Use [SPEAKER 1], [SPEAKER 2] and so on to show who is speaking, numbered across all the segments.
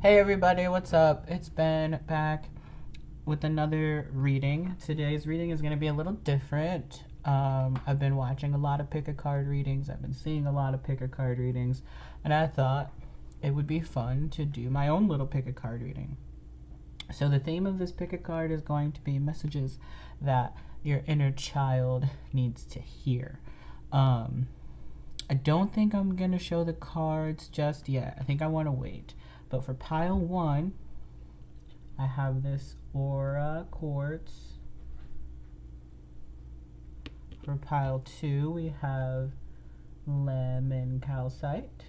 [SPEAKER 1] Hey everybody, what's up? It's Ben back with another reading. Today's reading is going to be a little different. I've been watching a lot of pick a card readings. I've been seeing a lot of pick a card readings, and I thought it would be fun to do my own little pick a card reading. So the theme of this pick a card is going to be messages that your inner child needs to hear. I don't think I'm going to show the cards just yet. I think I want to wait. But for pile 1, I have this aura quartz. For pile 2, we have lemon calcite.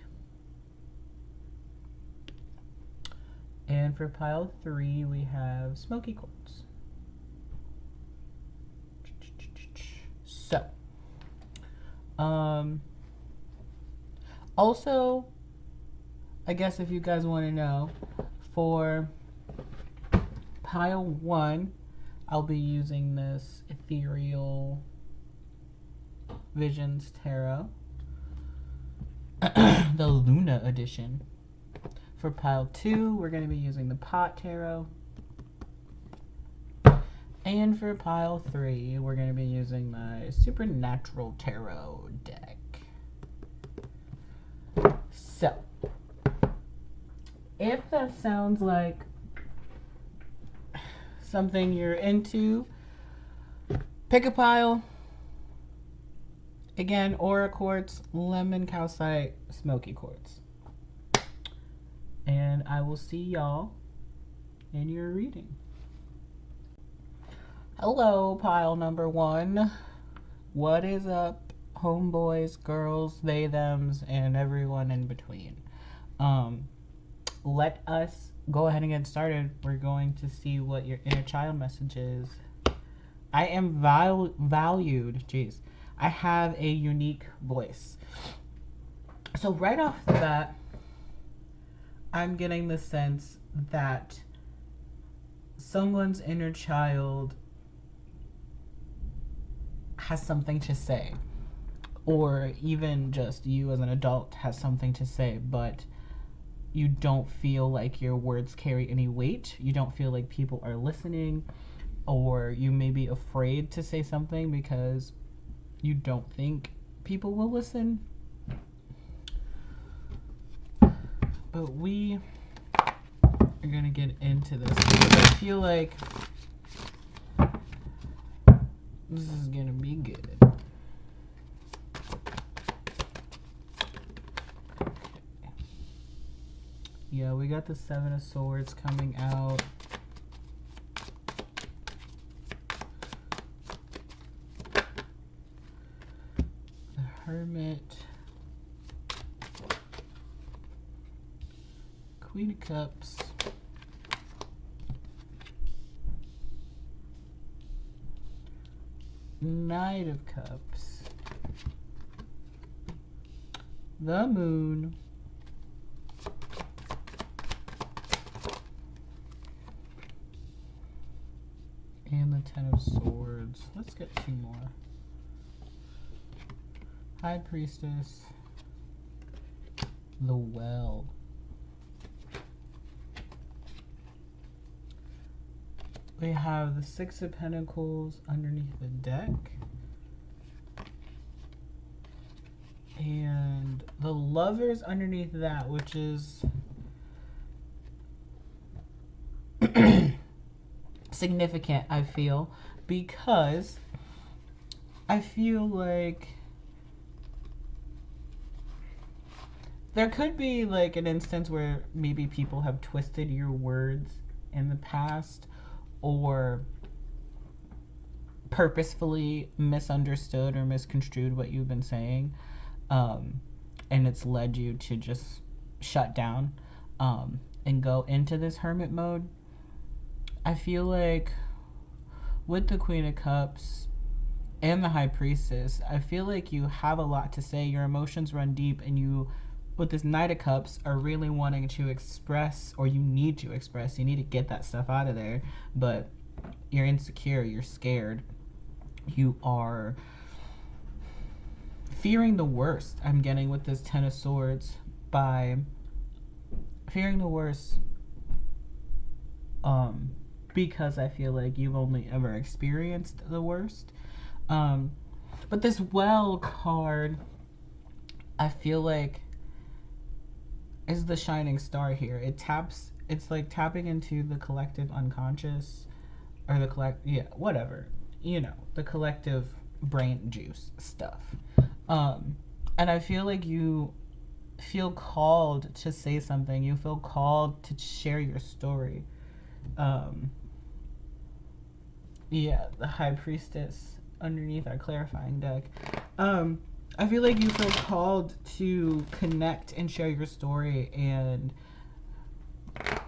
[SPEAKER 1] And for pile 3, we have smoky quartz. So, also, I guess if you guys want to know, for pile 1, I'll be using this Ethereal Visions Tarot, the Luna edition. For pile 2, we're going to be using the Pot Tarot. And for pile 3, we're going to be using my Supernatural Tarot deck. So, if that sounds like something you're into, pick a pile. Again, aura quartz, lemon calcite, smoky quartz. And I will see y'all in your reading. Hello, pile number 1. What is up, homeboys, girls, they, thems, and everyone in between? Let us go ahead and get started. We're going to see what your inner child message is. I am valued. Jeez. I have a unique voice. So right off the bat, I'm getting the sense that someone's inner child has something to say, or even just you as an adult has something to say, but you don't feel like your words carry any weight. You don't feel like people are listening, or you may be afraid to say something because you don't think people will listen. But we are gonna get into this because I feel like this is gonna be good. Yeah, we got the 7 of Swords coming out. The Hermit. Queen of Cups. Knight of Cups. The Moon. And the 10 of Swords. Let's get 2 more. High Priestess. The Well. We have the 6 of Pentacles underneath the deck. And the Lovers underneath that, which is significant, I feel, because I feel like there could be like an instance where maybe people have twisted your words in the past, or purposefully misunderstood or misconstrued what you've been saying, and it's led you to just shut down and go into this hermit mode. I feel like with the Queen of Cups and the High Priestess, I feel like you have a lot to say. Your emotions run deep, and you, with this Knight of Cups, are really wanting to express, or you need to express, you need to get that stuff out of there, but you're insecure, you're scared, you are fearing the worst. I'm getting with this 10 of Swords, by fearing the worst because I feel like you've only ever experienced the worst. But this well card, I feel like, is the shining star here. It's like tapping into the collective unconscious, or whatever, the collective brain juice stuff. And I feel like you feel called to say something. You feel called to share your story. The High Priestess underneath our clarifying deck. I feel like you feel called to connect and share your story and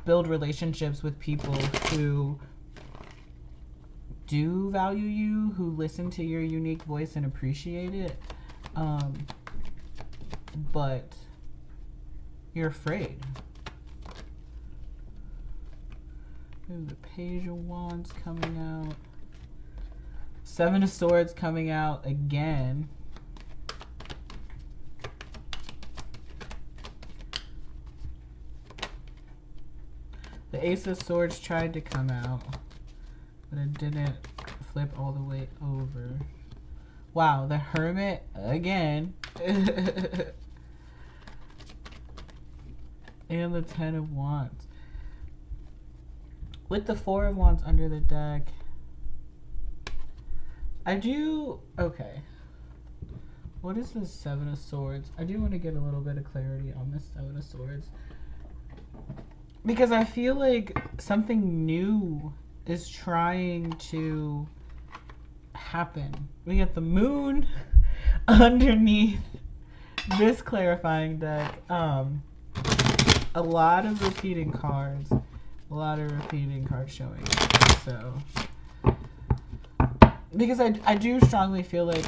[SPEAKER 1] build relationships with people who do value you, who listen to your unique voice and appreciate it. But you're afraid. There's the Page of Wands coming out. Seven of Swords coming out again. The Ace of Swords tried to come out, but it didn't flip all the way over. Wow, the Hermit again. And the Ten of Wands. With the Four of Wands under the deck, okay. What is the Seven of Swords? I do want to get a little bit of clarity on the Seven of Swords, because I feel like something new is trying to happen. We get the Moon underneath this clarifying deck. A lot of repeating cards. A lot of repeating cards showing. So, because I do strongly feel like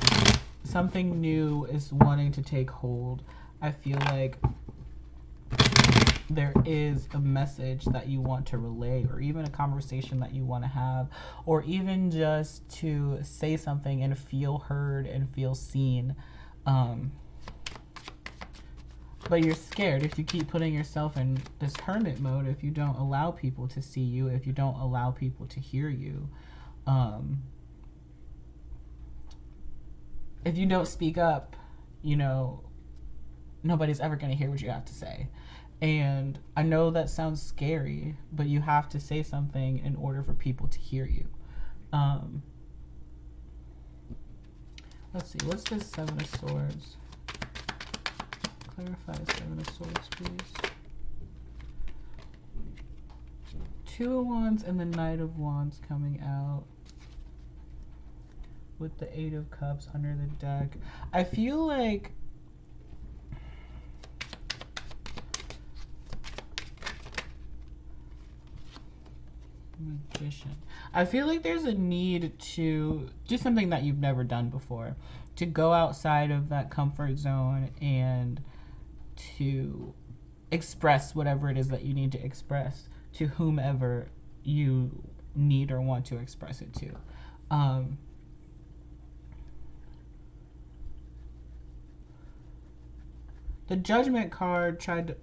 [SPEAKER 1] something new is wanting to take hold. I feel like there is a message that you want to relay, or even a conversation that you want to have, or even just to say something and feel heard and feel seen. But you're scared if you keep putting yourself in this hermit mode, if you don't allow people to see you, if you don't allow people to hear you. If you don't speak up, nobody's ever going to hear what you have to say. And I know that sounds scary, but you have to say something in order for people to hear you. Let's see, what's this Seven of Swords? Clarify Seven of Swords, please. Two of Wands and the Knight of Wands coming out. With the Eight of Cups under the deck. I feel like Magician. I feel like there's a need to do something that you've never done before. To go outside of that comfort zone and to express whatever it is that you need to express to whomever you need or want to express it to. The Judgment card tried to...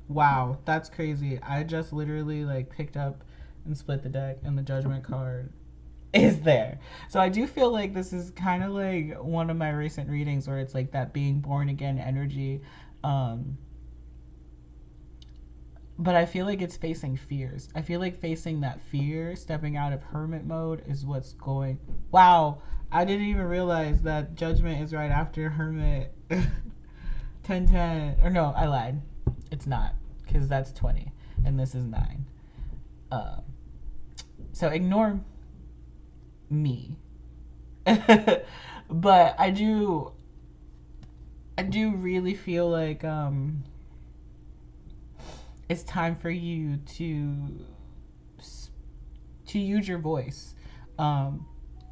[SPEAKER 1] Wow, that's crazy. I just literally picked up and split the deck, and the Judgment card is there. So I do feel like this is kind of like one of my recent readings where it's like that being born again energy. But I feel like it's facing fears. I feel like facing that fear, stepping out of hermit mode is what's going... Wow, I didn't even realize that Judgment is right after hermit. 10-10, or no, I lied. It's not, because that's 20, and this is 9. So ignore me. But I do really feel like it's time for you to use your voice.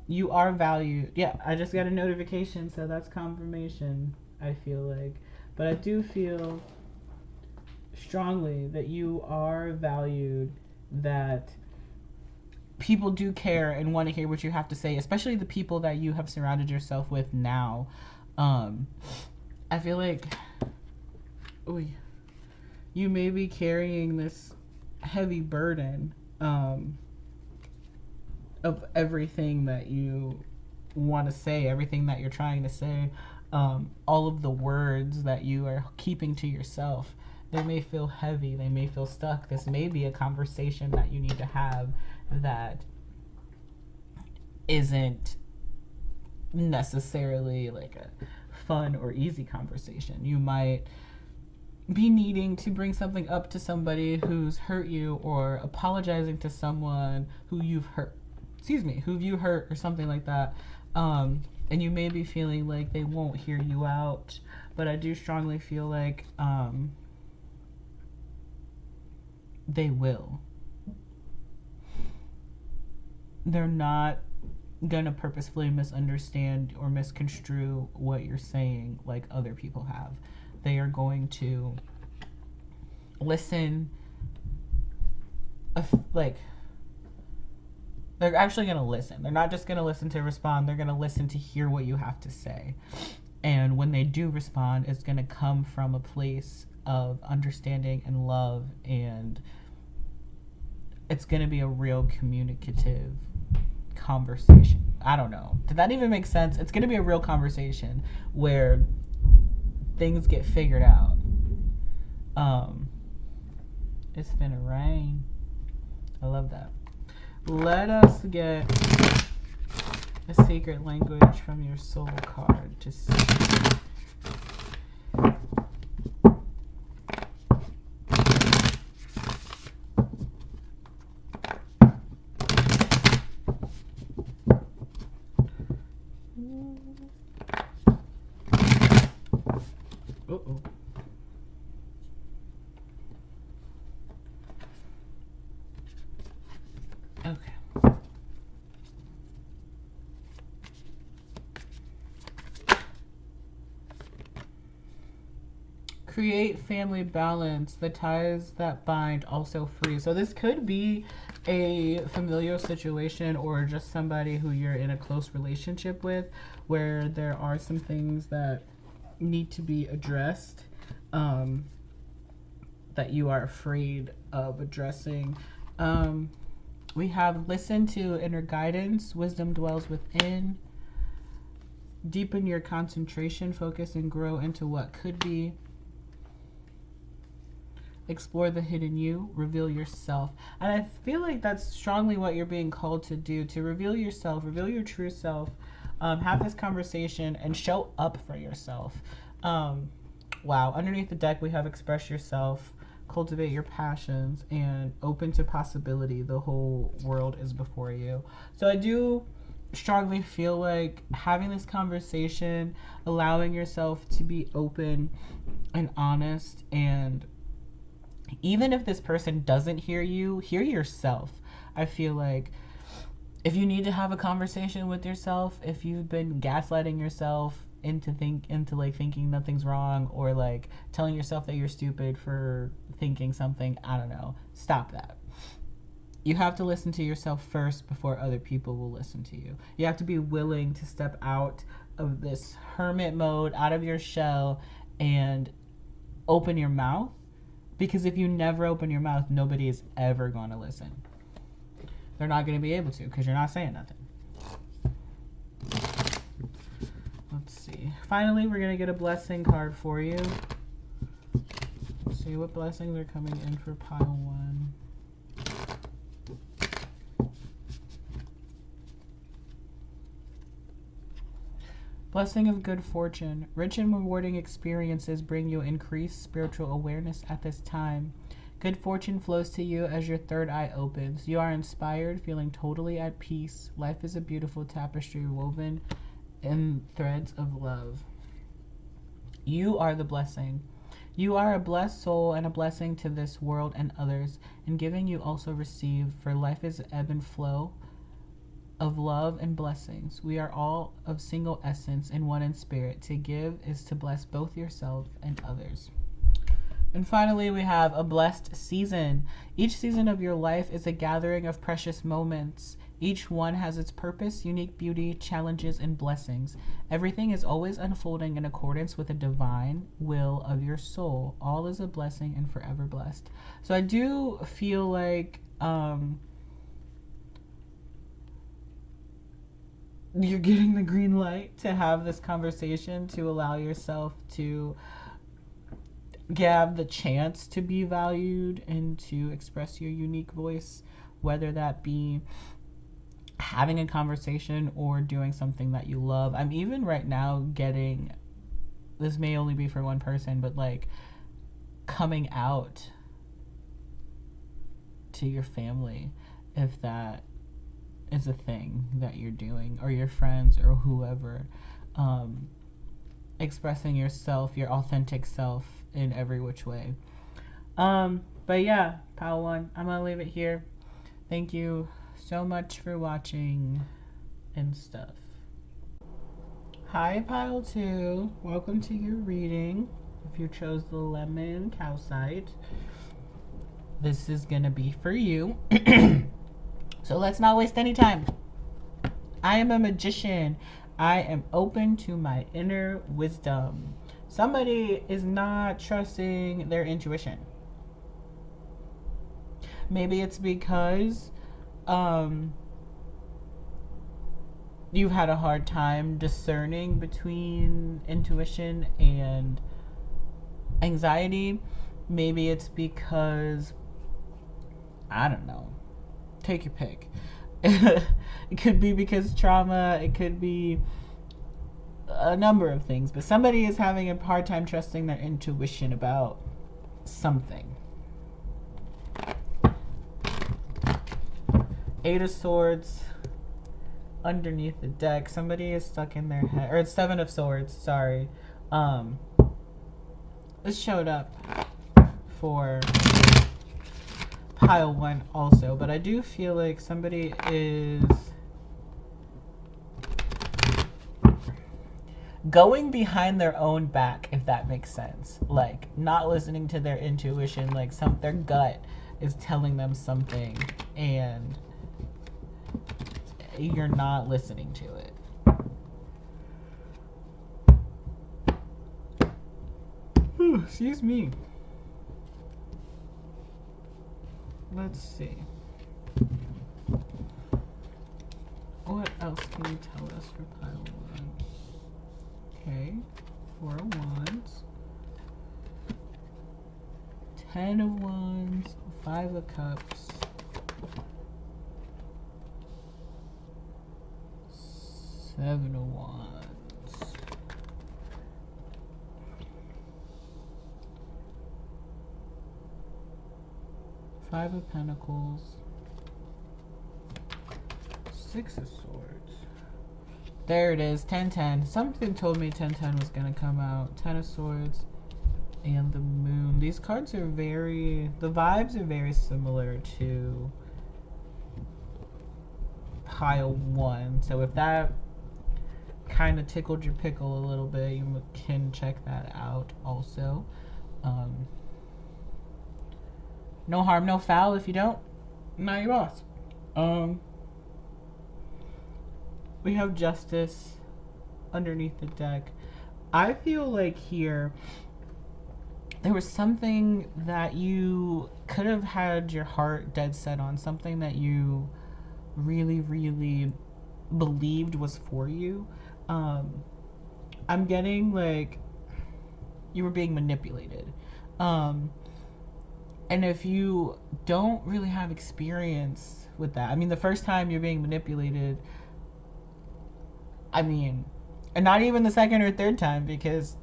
[SPEAKER 1] You are valued. Yeah, I just got a notification, so that's confirmation, I feel like. But I do feel strongly that you are valued, that people do care and want to hear what you have to say, especially the people that you have surrounded yourself with now. I feel like you may be carrying this heavy burden um, of everything that you want to say, everything that you're trying to say, all of the words that you are keeping to yourself. They may feel heavy, they may feel stuck. This may be a conversation that you need to have that isn't necessarily like a fun or easy conversation. You might be needing to bring something up to somebody who's hurt you, or apologizing to someone who you've hurt, who you hurt, or something like that. And you may be feeling like they won't hear you out, but I do strongly feel like they will. They're not gonna purposefully misunderstand or misconstrue what you're saying like other people have. They are going to listen, like, they're actually going to listen. They're not just going to listen to respond. They're going to listen to hear what you have to say. And when they do respond, it's going to come from a place of understanding and love, and it's going to be a real communicative conversation. I don't know. Did that even make sense? It's going to be a real conversation where things get figured out. It's finna rain. I love that. Let us get a secret language from your soul card to see. Uh-oh. Okay. Create family balance. The ties that bind also free. So this could be a familial situation, or just somebody who you're in a close relationship with, where there are some things that need to be addressed, that you are afraid of addressing. We have listen to inner guidance. Wisdom dwells within. Deepen your concentration, focus, and grow into what could be. Explore the hidden you, reveal yourself. And I feel like that's strongly what you're being called to do, to reveal yourself, reveal your true self, have this conversation, and show up for yourself. Wow. Underneath the deck, we have express yourself, cultivate your passions, and open to possibility. The whole world is before you. So I do strongly feel like having this conversation, allowing yourself to be open and honest, and even if this person doesn't hear you, hear yourself. I feel like if you need to have a conversation with yourself, if you've been gaslighting yourself into thinking nothing's wrong, or like telling yourself that you're stupid for thinking something, I don't know, stop that. You have to listen to yourself first before other people will listen to you. You have to be willing to step out of this hermit mode, out of your shell, and open your mouth. Because if you never open your mouth, nobody is ever going to listen. They're not going to be able to, because you're not saying nothing. Let's see. Finally, we're going to get a blessing card for you. Let's see what blessings are coming in for pile 1. Blessing of good fortune. Rich and rewarding experiences bring you increased spiritual awareness at this time. Good fortune flows to you as your third eye opens. You are inspired, feeling totally at peace. Life is a beautiful tapestry woven in threads of love. You are the blessing. You are a blessed soul and a blessing to this world and others. In giving, you also receive, for life is ebb and flow of love and blessings. We are all of single essence and one in spirit. To give is to bless both yourself and others. And finally, we have a blessed season. Each season of your life is a gathering of precious moments. Each one has its purpose, unique beauty, challenges, and blessings. Everything is always unfolding in accordance with the divine will of your soul. All is a blessing and forever blessed. So I do feel like you're getting the green light to have this conversation, to allow yourself to have the chance to be valued and to express your unique voice, whether that be having a conversation or doing something that you love. I'm even right now getting, this may only be for one person, but like coming out to your family, if that is a thing that you're doing, or your friends or whoever, expressing yourself, your authentic self in every which way. But yeah, Pile 1, I'm gonna leave it here. Thank you so much for watching and stuff. Hi, Pile 2. Welcome to your reading. If you chose the lemon calcite, this is gonna be for you. So let's not waste any time. I am a magician. I am open to my inner wisdom. Somebody is not trusting their intuition. Maybe it's because you've had a hard time discerning between intuition and anxiety. Maybe it's because, I don't know, take your pick. It could be because trauma, it could be a number of things, but somebody is having a hard time trusting their intuition about something. 8 of Swords underneath the deck. Somebody is stuck in their head, or it's 7 of Swords, sorry. This showed up for Pile 1 also, but I do feel like somebody is going behind their own back, if that makes sense. Like, not listening to their intuition, like their gut is telling them something and you're not listening to it. Ooh, excuse me. Let's see. What else can you tell us for Pile 1? Okay. 4 of Wands. 10 of Wands. 5 of Cups. 7 of Wands. 5 of Pentacles. 6 of Swords. There it is, 10-10. Something told me 10-10 was going to come out. 10 of Swords and the Moon. These cards are the vibes are very similar to Pile 1. So if that kind of tickled your pickle a little bit, you can check that out also. No harm, no foul. If you don't, not your boss. We have Justice underneath the deck. I feel like here there was something that you could have had your heart dead set on, something that you really, really believed was for you. I'm getting like you were being manipulated. And if you don't really have experience with that, I mean, the first time you're being manipulated, I mean, and not even the second or third time, because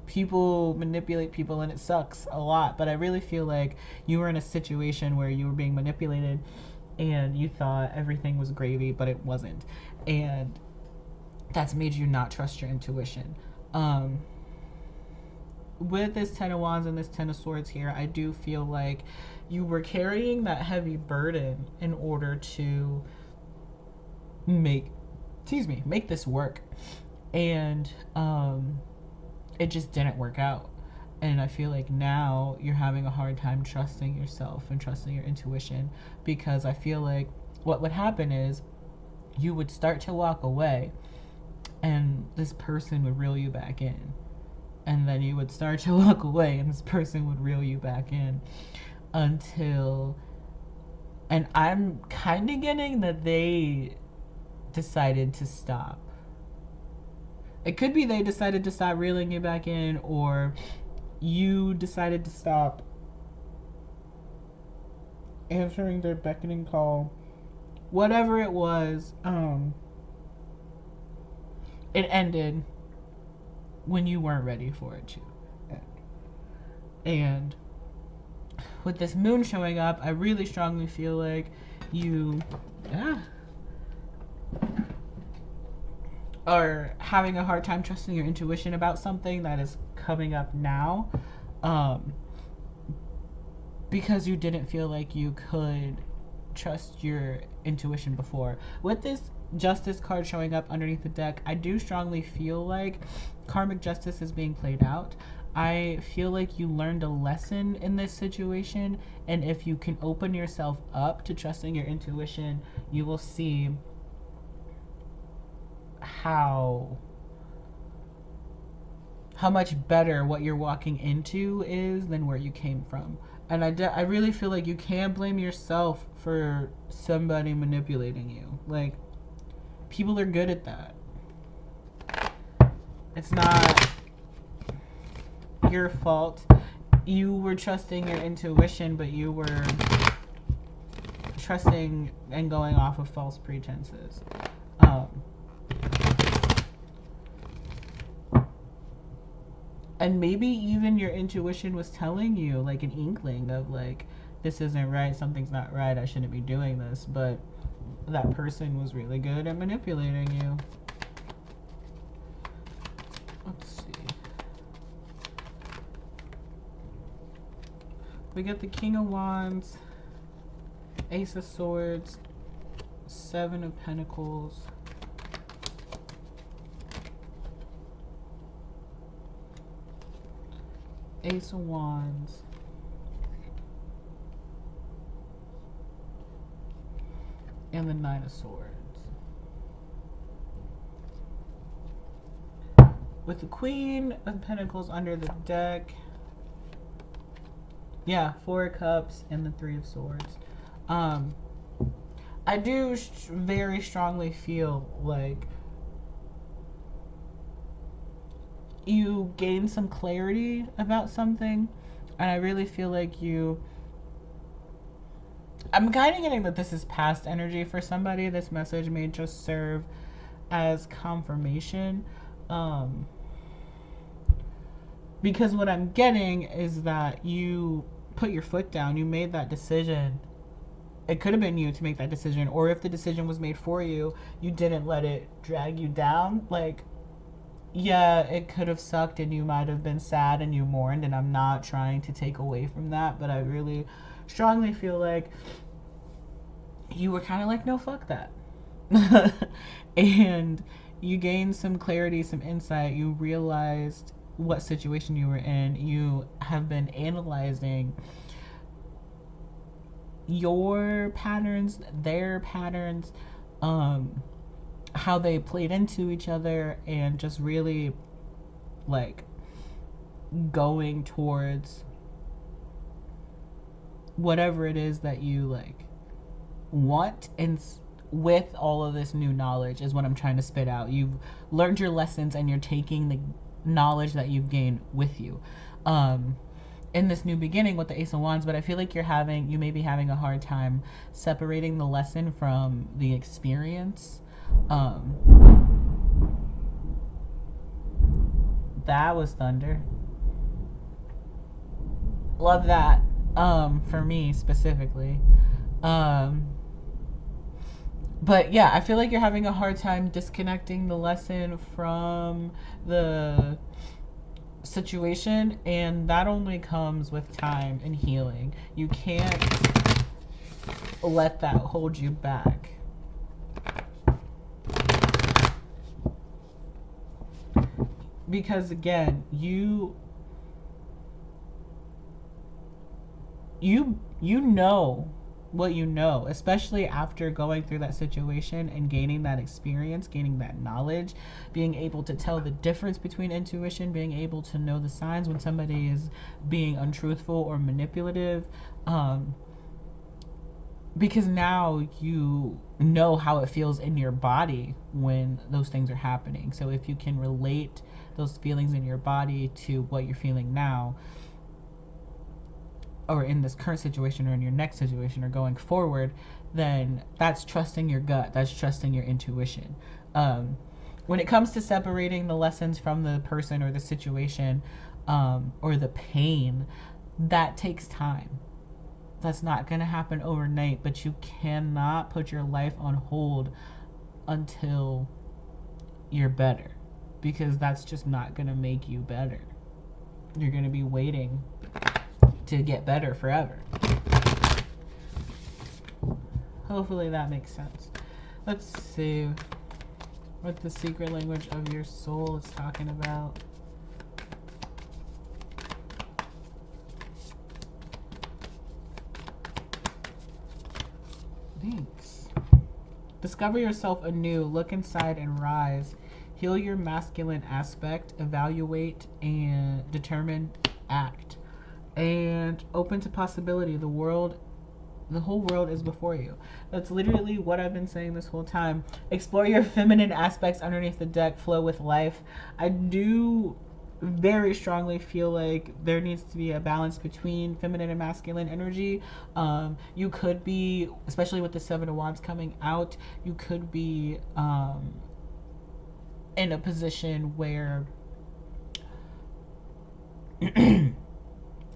[SPEAKER 1] people manipulate people and it sucks a lot. But I really feel like you were in a situation where you were being manipulated and you thought everything was gravy, but it wasn't. And that's made you not trust your intuition. With this 10 of Wands and this 10 of Swords here, I do feel like you were carrying that heavy burden in order to make this work. And it just didn't work out. And I feel like now you're having a hard time trusting yourself and trusting your intuition, because I feel like what would happen is you would start to walk away and this person would reel you back in. And then you would start to walk away and this person would reel you back in until, and I'm kind of getting that they decided to stop. It could be they decided to stop reeling you back in, or you decided to stop answering their beckoning call. Whatever it was, it ended when you weren't ready for it to end. And with this moon showing up, I really strongly feel like you are having a hard time trusting your intuition about something that is coming up now, because you didn't feel like you could trust your intuition before. With this Justice card showing up underneath the deck, I do strongly feel like karmic justice is being played out. I feel like you learned a lesson in this situation, and if you can open yourself up to trusting your intuition, you will see how much better what you're walking into is than where you came from. And I really feel like you can't blame yourself for somebody manipulating you. Like, people are good at that. It's not your fault. You were trusting your intuition, but you were trusting and going off of false pretenses. And maybe even your intuition was telling you, like, an inkling of, like, this isn't right, something's not right, I shouldn't be doing this, but that person was really good at manipulating you. Let's see. We got the King of Wands, Ace of Swords, Seven of Pentacles, Ace of Wands, and the Nine of Swords. With the Queen of Pentacles under the deck, yeah, Four of Cups and the Three of Swords. I do very strongly feel like you gain some clarity about something, and I really feel like I'm kind of getting that this is past energy for somebody. This message may just serve as confirmation, because what I'm getting is that you put your foot down, you made that decision. It could have been you to make that decision, or if the decision was made for you, you didn't let it drag you down. Like, yeah, it could have sucked and you might have been sad and you mourned, and I'm not trying to take away from that, but I really strongly feel like you were kind of like, no, fuck that. And you gained some clarity, some insight. You realized what situation you were in. You have been analyzing your patterns, their patterns, how they played into each other, and just really like going towards whatever it is that you like want. And with all of this new knowledge is what I'm trying to spit out. You've learned your lessons and you're taking the knowledge that you've gained with you in this new beginning with the Ace of Wands. But I feel like you may be having a hard time separating the lesson from the experience. That was thunder. Love that. For me specifically. But yeah, I feel like you're having a hard time disconnecting the lesson from the situation, and that only comes with time and healing. You can't let that hold you back. Because again, you know what you know, especially after going through that situation and gaining that experience, gaining that knowledge, being able to tell the difference between intuition, being able to know the signs when somebody is being untruthful or manipulative, because now you know how it feels in your body when those things are happening. So if you can relate those feelings in your body to what you're feeling now, or in this current situation, or in your next situation, or going forward, then that's trusting your gut, that's trusting your intuition. When it comes to separating the lessons from the person or the situation, or the pain, that takes time. That's not going to happen overnight, but you cannot put your life on hold until you're better, because that's just not going to make you better. You're going to be waiting to get better forever. Hopefully that makes sense. Let's see what the secret language of your soul is talking about. Thanks. Discover yourself anew. Look inside and rise. Heal your masculine aspect. Evaluate and determine. Act. And open to possibility. The whole world is before you. That's literally what I've been saying this whole time. Explore your feminine aspects underneath the deck. Flow with life. I do very strongly feel like there needs to be a balance between feminine and masculine energy. You could be, especially with the Seven of Wands coming out, you could be in a position where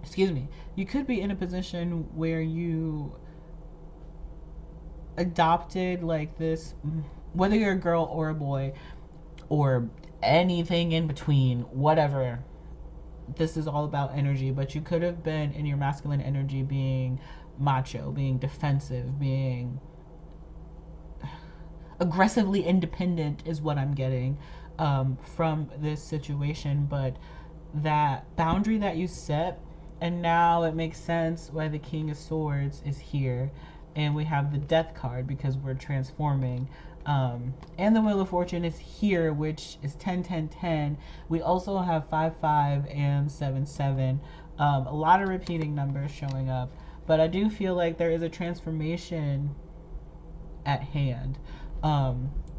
[SPEAKER 1] excuse me, you could be in a position where you adopted like this, whether you're a girl or a boy or anything in between, whatever. This is all about energy, but you could have been in your masculine energy being macho, being defensive, being aggressively independent is what I'm getting from this situation. But that boundary that you set, and now it makes sense why the King of Swords is here, and we have the Death card because we're transforming. And the Wheel of Fortune is here, which is 10, 10, 10. We also have 5, 5, and 7, 7. A lot of repeating numbers showing up. But I do feel like there is a transformation at hand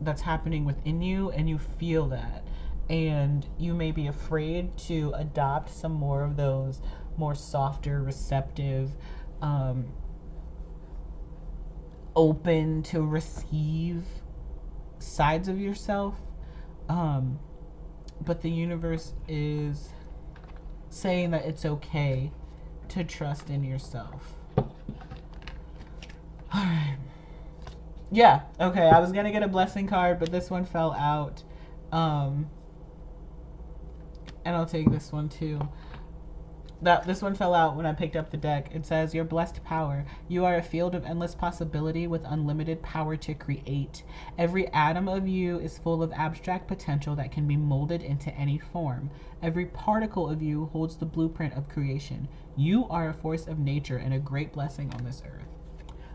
[SPEAKER 1] that's happening within you, and you feel that. And you may be afraid to adopt some more of those more softer, receptive, open to receive sides of yourself, but the universe is saying that it's okay to trust in yourself. Alright. Yeah, okay, I was gonna get a blessing card, but this one fell out. And I'll take this one too. This one fell out when I picked up the deck. It says, "Your blessed power. You are a field of endless possibility with unlimited power to create. Every atom of you is full of abstract potential that can be molded into any form. Every particle of you holds the blueprint of creation. You are a force of nature and a great blessing on this earth."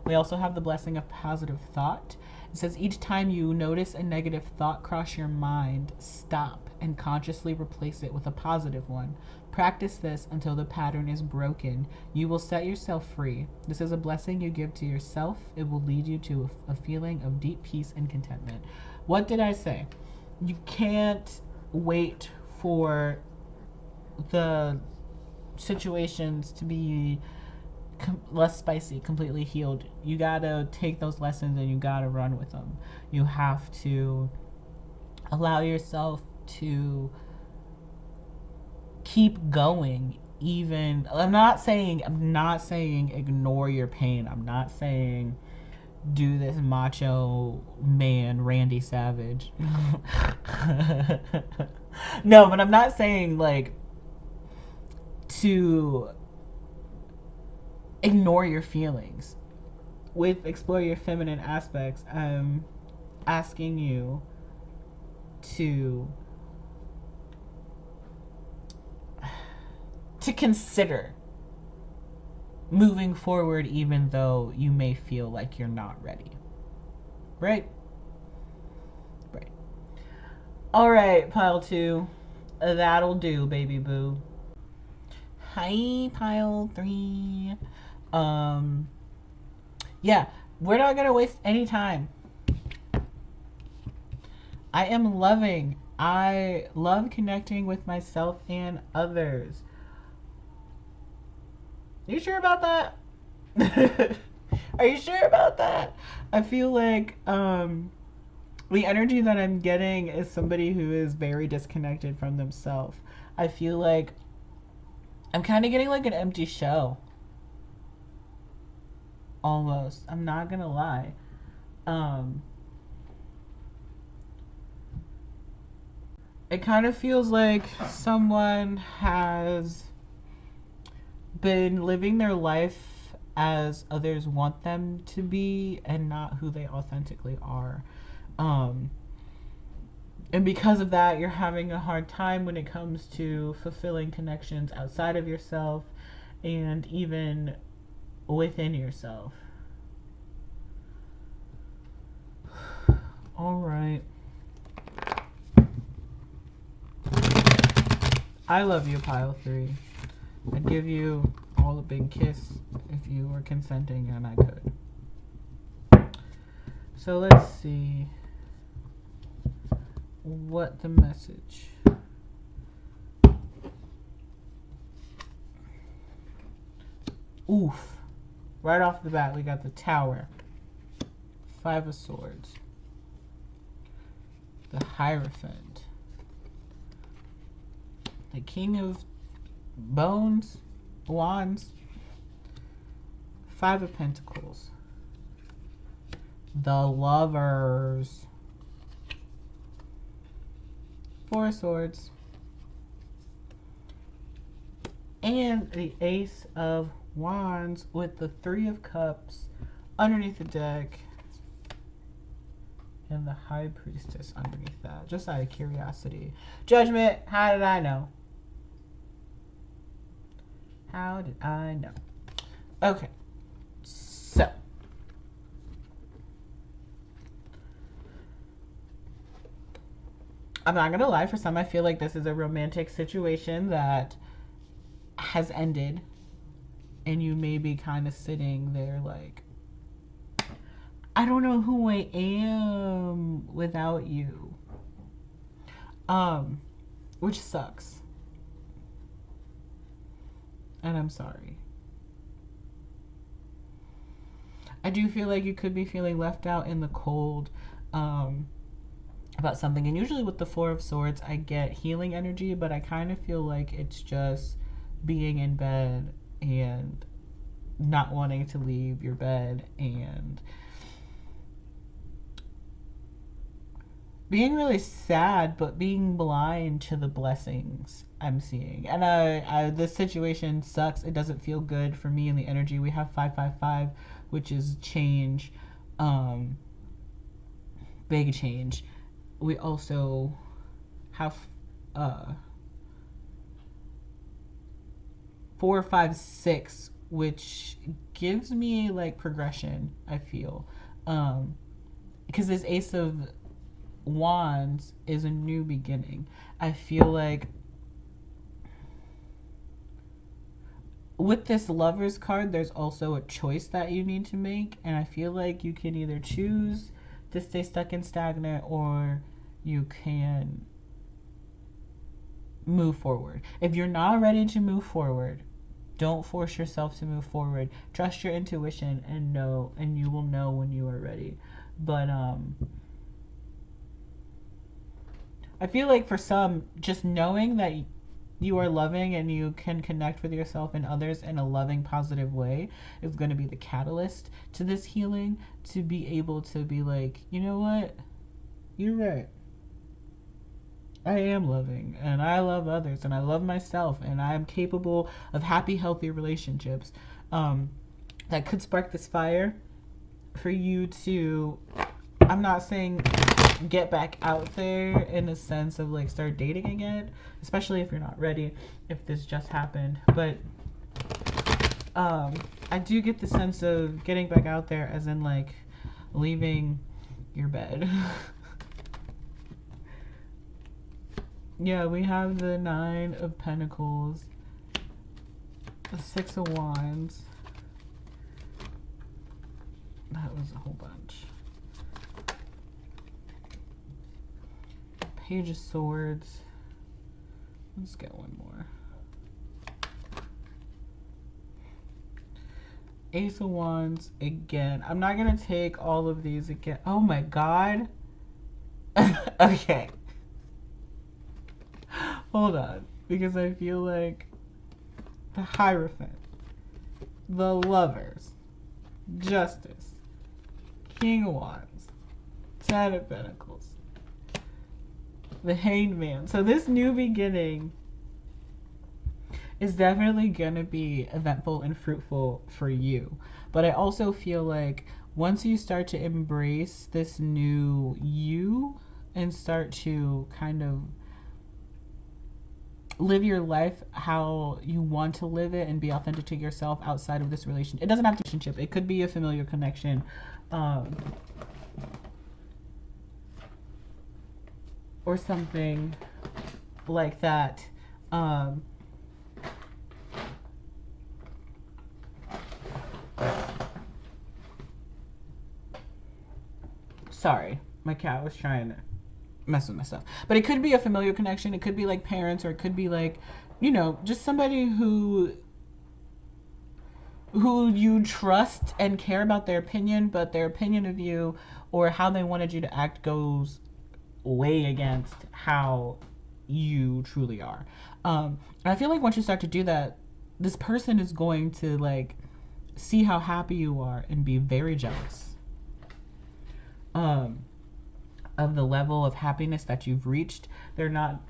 [SPEAKER 1] We also have the blessing of positive thought. It says, "Each time you notice a negative thought cross your mind, stop and consciously replace it with a positive one. Practice this until the pattern is broken. You will set yourself free. This is a blessing you give to yourself. It will lead you to a feeling of deep peace and contentment." What did I say? You can't wait for the situations to be less spicy, completely healed. You gotta take those lessons and you gotta run with them. You have to allow yourself to keep going. Even I'm not saying ignore your pain. I'm not saying do this macho man Randy Savage. No, but I'm not saying like to ignore your feelings. With explore your feminine aspects, I'm asking you to consider moving forward even though you may feel like you're not ready. Right? Right. Alright, pile 2. That'll do, baby boo. Hi, pile 3. Yeah, we're not going to waste any time. I am loving. I love connecting with myself and others. You sure about that? Are you sure about that? I feel like the energy that I'm getting is somebody who is very disconnected from themselves. I feel like I'm kind of getting like an empty shell. Almost. I'm not gonna lie. It kind of feels like someone has been living their life as others want them to be and not who they authentically are. And because of that, you're having a hard time when it comes to fulfilling connections outside of yourself and even within yourself. All right. I love you, pile 3. I'd give you all a big kiss if you were consenting and I could. So let's see what the message. Oof. Right off the bat, we got the Tower. 5 of Swords. The Hierophant. The King of Wands. 5 of Pentacles. The Lovers. 4 of Swords. And the Ace of Wands with the 3 of Cups underneath the deck. And the High Priestess underneath that. Just out of curiosity. Judgment, how did I know? How did I know? Okay. So. I'm not going to lie. For some, I feel like this is a romantic situation that has ended. And you may be kind of sitting there like, I don't know who I am without you. Which sucks. And I'm sorry. I do feel like you could be feeling left out in the cold about something. And usually with the 4 of Swords, I get healing energy, but I kind of feel like it's just being in bed and not wanting to leave your bed and being really sad, but being blind to the blessings I'm seeing. And this situation sucks. It doesn't feel good for me in the energy. We have 555, which is change, big change. We also have 4, 5, 6, which gives me like progression, I feel. Because this Ace of Wands is a new beginning. I feel like with this Lovers card, there's also a choice that you need to make, and I feel like you can either choose to stay stuck and stagnant or you can move forward. If you're not ready to move forward, don't force yourself to move forward. Trust your intuition and know, and you will know when you are ready. But I feel like for some, just knowing that you are loving and you can connect with yourself and others in a loving, positive way is going to be the catalyst to this healing, to be able to be like, you know what? You're right. I am loving and I love others and I love myself and I am capable of happy, healthy relationships that could spark this fire for you to, I'm not saying get back out there in a sense of like start dating again, especially if you're not ready, if this just happened, but I do get the sense of getting back out there as in like leaving your bed. Yeah, we have the 9 of Pentacles, the 6 of Wands, That was a whole bunch. Page of Swords. Let's get one more. Ace of Wands again. I'm not gonna take all of these again. Oh my god. Okay. Hold on. Because I feel like the Hierophant, the Lovers, Justice, King of Wands, Ten of Pentacles, the Hanged Man. So this new beginning is definitely gonna be eventful and fruitful for you. But I also feel like once you start to embrace this new you and start to kind of live your life how you want to live it and be authentic to yourself outside of this relationship. It doesn't have to be a relationship. It could be a familiar connection. Or something like that. Sorry, my cat was trying to mess with myself. But it could be a familiar connection. It could be like parents, or it could be like, you know, just somebody who you trust and care about their opinion, but their opinion of you or how they wanted you to act goes way against how you truly are. I feel like once you start to do that, this person is going to like see how happy you are and be very jealous of the level of happiness that you've reached. They're not,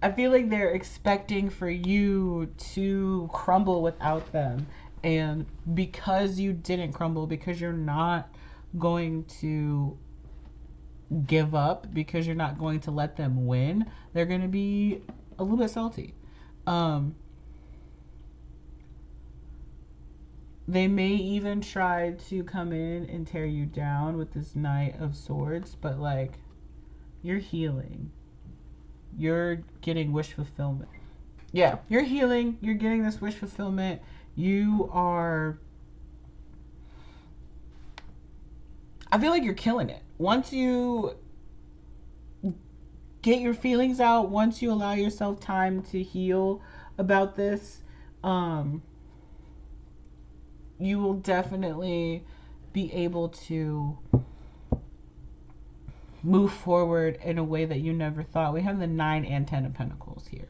[SPEAKER 1] I feel like they're expecting for you to crumble without them. And because you didn't crumble, because you're not going to give up, because you're not going to let them win, they're going to be a little bit salty. They may even try to come in and tear you down with this Knight of Swords, but like, you're healing. You're getting wish fulfillment. Yeah, you're healing. You're getting this wish fulfillment. You are... I feel like you're killing it. Once you get your feelings out, once you allow yourself time to heal about this, you will definitely be able to move forward in a way that you never thought. We have the 9 and 10 of Pentacles here.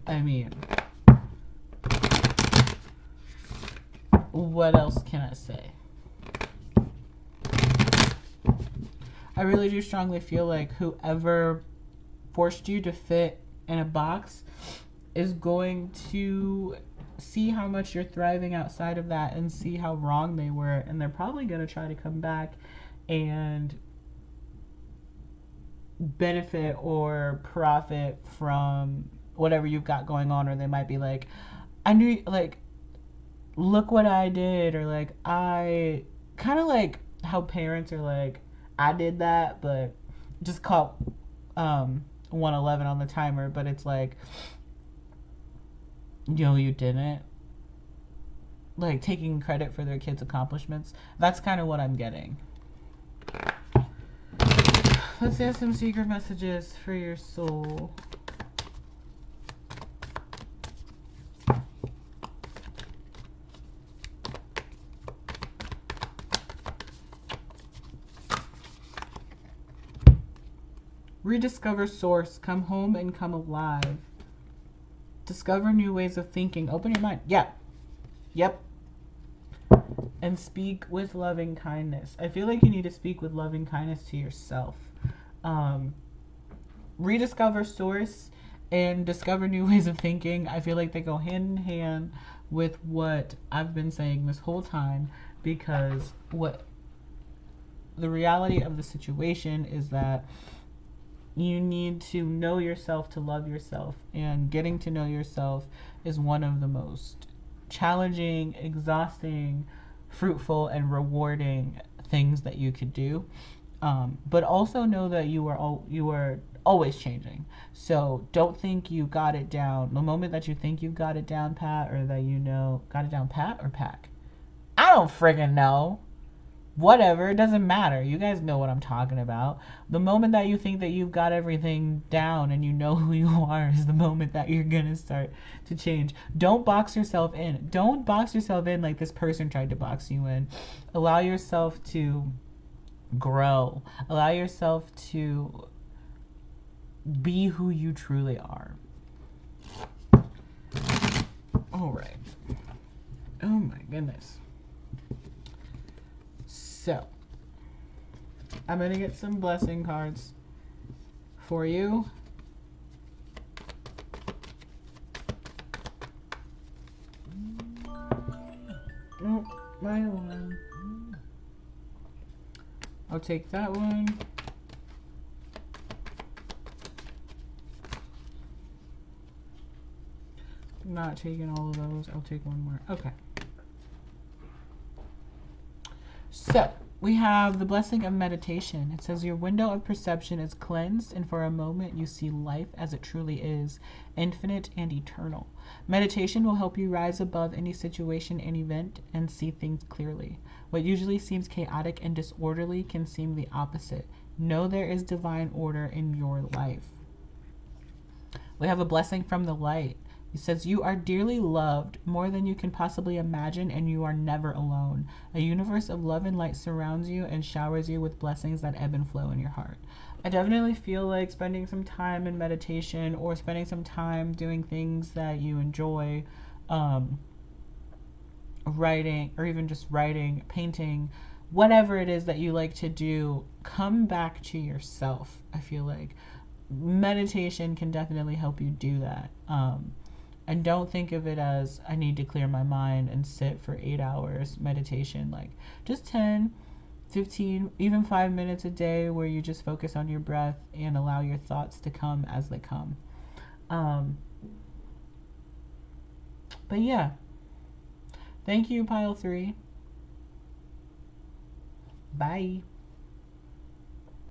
[SPEAKER 1] I mean, what else can I say? I really do strongly feel like whoever forced you to fit in a box is going to see how much you're thriving outside of that and see how wrong they were, and they're probably going to try to come back and benefit or profit from whatever you've got going on. Or they might be like, I knew, like, look what I did, or like, I kind of like how parents are like, I did that, but just caught 111 on the timer, but it's like, no, you didn't. Like, taking credit for their kids' accomplishments. That's kind of what I'm getting. Let's ask some secret messages for your soul. Rediscover source. Come home and come alive. Discover new ways of thinking. Open your mind. Yeah. Yep. And speak with loving kindness. I feel like you need to speak with loving kindness to yourself. Rediscover source and discover new ways of thinking. I feel like they go hand in hand with what I've been saying this whole time, because what the reality of the situation is that you need to know yourself to love yourself, and getting to know yourself is one of the most challenging, exhausting, fruitful, and rewarding things that you could do. But also know that you are always changing. So don't think you got it down. The moment that you think you've got it down pat, or that you know, got it down pat or pack? I don't friggin' know. Whatever, it doesn't matter. You guys know what I'm talking about. The moment that you think that you've got everything down and you know who you are is the moment that you're gonna start to change. Don't box yourself in. Don't box yourself in like this person tried to box you in. Allow yourself to grow. Allow yourself to be who you truly are. All right. Oh my goodness. So, I'm going to get some blessing cards for you. Oh, my one. I'll take that one. I'm not taking all of those. I'll take one more. Okay. So, we have the blessing of meditation. It says your window of perception is cleansed, and for a moment you see life as it truly is, infinite and eternal. Meditation will help you rise above any situation and event and see things clearly. What usually seems chaotic and disorderly can seem the opposite. Know there is divine order in your life. We have a blessing from the light. He says, you are dearly loved, more than you can possibly imagine, and you are never alone. A universe of love and light surrounds you and showers you with blessings that ebb and flow in your heart. I definitely feel like spending some time in meditation or spending some time doing things that you enjoy, writing, or even just writing, painting, whatever it is that you like to do, come back to yourself. I feel like meditation can definitely help you do that. And don't think of it as I need to clear my mind and sit for 8 hours meditation. Like just 10, 15, even 5 minutes a day where you just focus on your breath and allow your thoughts to come as they come. But yeah, thank you, Pile 3. Bye.